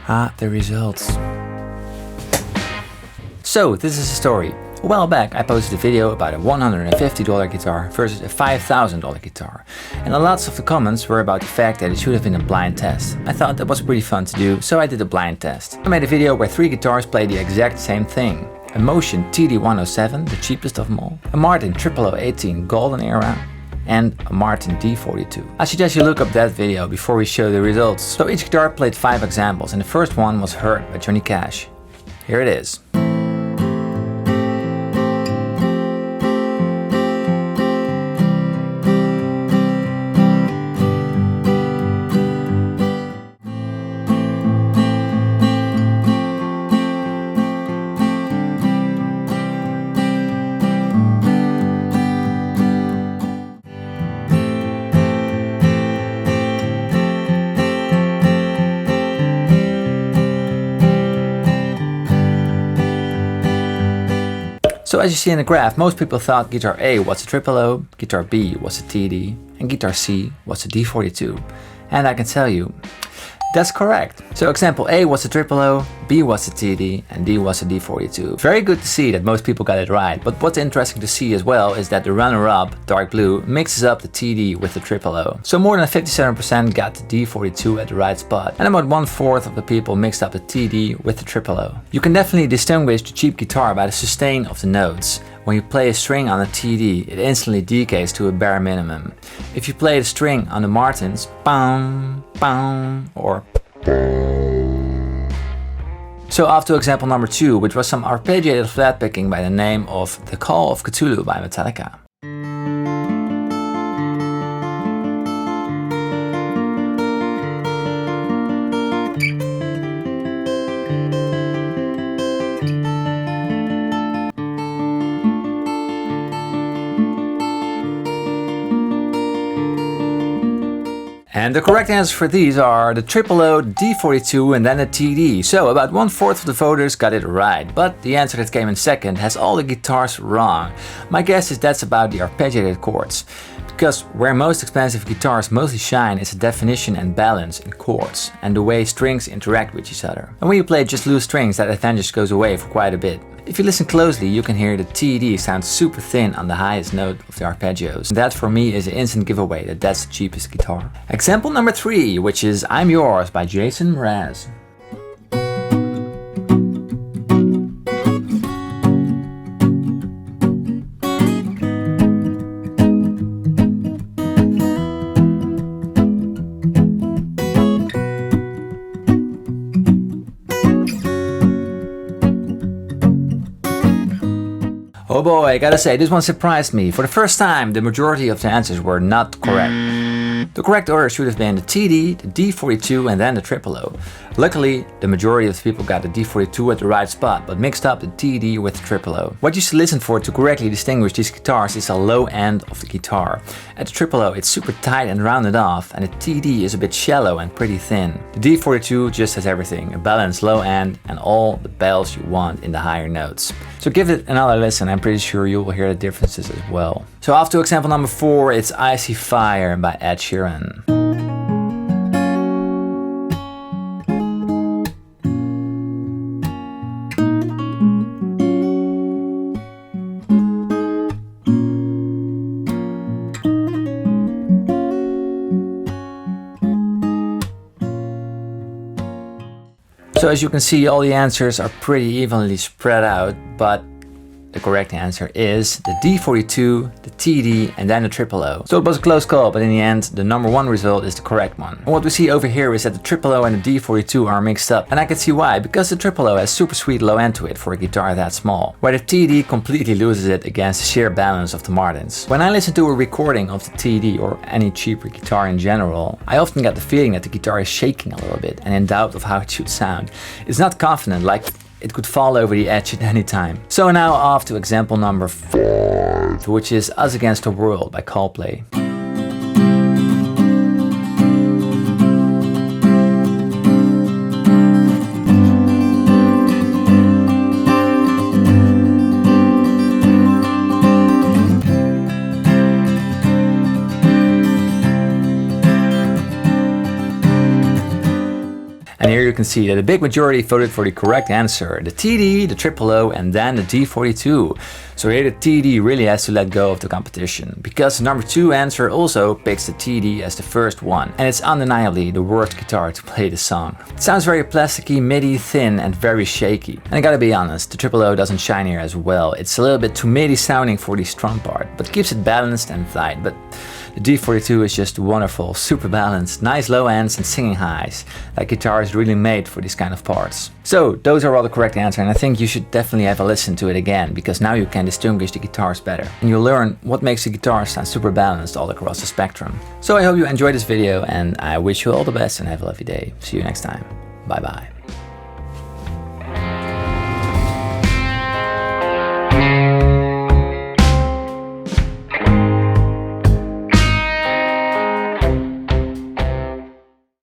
The results. So, this is a story. A while back I posted a video about a $150 guitar versus a $5,000 guitar. And lots of the comments were about the fact that it should have been a blind test. I thought that was pretty fun to do, so I did a blind test. I made a video where 3 guitars play the exact same thing. A Motion TD-107, the cheapest of them all. A Martin 0018 Golden Era. And a Martin D42. I suggest you look up that video before we show the results. So each guitar played 5 examples and the first one was Hurt by Johnny Cash. Here it is. So as you see in the graph, most people thought guitar A was a 00, guitar B was a TD, and guitar C was a D42. And I can tell you, that's correct. So example A was a 00, B was a TD, and D was a D42. Very good to see that most people got it right, but what's interesting to see as well is that the runner-up, dark blue, mixes up the TD with the 00. So more than 57% got the D42 at the right spot, and about 1/4 of the people mixed up the TD with the 00. You can definitely distinguish the cheap guitar by the sustain of the notes. When you play a string on a TD, it instantly decays to a bare minimum. If you play the string on the Martins, bam, bam, or so off to example number 2, which was some arpeggiated flat picking by the name of The Call of Ktulu by Metallica. And the correct answers for these are the 00, D42 and then the TD. So about 1/4 of the voters got it right, but the answer that came in second has all the guitars wrong. My guess is that's about the arpeggiated chords. Because where most expensive guitars mostly shine is the definition and balance in chords and the way strings interact with each other. And when you play just loose strings, that advantage goes away for quite a bit. If you listen closely, you can hear the TD sound super thin on the highest note of the arpeggios. And that for me is an instant giveaway that that's the cheapest guitar. Example number 3, which is I'm Yours by Jason Mraz. Oh boy, I gotta say, this one surprised me. For the first time, the majority of the answers were not correct. The correct order should have been the TD, the D42 and then the 00. Luckily, the majority of the people got the D42 at the right spot, but mixed up the TD with the 00. What you should listen for to correctly distinguish these guitars is a low end of the guitar. At the 00 it's super tight and rounded off, and the TD is a bit shallow and pretty thin. The D42 just has everything, a balanced low end and all the bells you want in the higher notes. So give it another listen, I'm pretty sure you will hear the differences as well. So off to example number 4, it's I See Fire by Ed Sheeran. So as you can see, all the answers are pretty evenly spread out, but the correct answer is the D42, the TD and then the 00. So it was a close call, but in the end the number 1 result is the correct one. And what we see over here is that the 00 and the D42 are mixed up, and I can see why, because the 00 has super sweet low end to it for a guitar that small, where the TD completely loses it against the sheer balance of the Martins. When I listen to a recording of the TD or any cheaper guitar in general, I often get the feeling that the guitar is shaking a little bit and in doubt of how it should sound. It's not confident, like it could fall over the edge at any time. So now off to example number 5, which is Us Against the World by Coldplay. And here you can see that a big majority voted for the correct answer, the TD, the triple O, and then the D42. So here the TD really has to let go of the competition, because the number 2 answer also picks the TD as the first one, and it's undeniably the worst guitar to play the song. It sounds very plasticky, MIDI, thin, and very shaky. And I gotta be honest, the triple O doesn't shine here as well. It's a little bit too MIDI sounding for the strum part, but keeps it balanced and tight. But the D42 is just wonderful, super balanced, nice low ends and singing highs. That guitar is really made for these kind of parts. So those are all the correct answers, and I think you should definitely have a listen to it again, because now you can distinguish the guitars better. And you'll learn what makes the guitar sound super balanced all across the spectrum. So I hope you enjoyed this video, and I wish you all the best and have a lovely day. See you next time. Bye bye.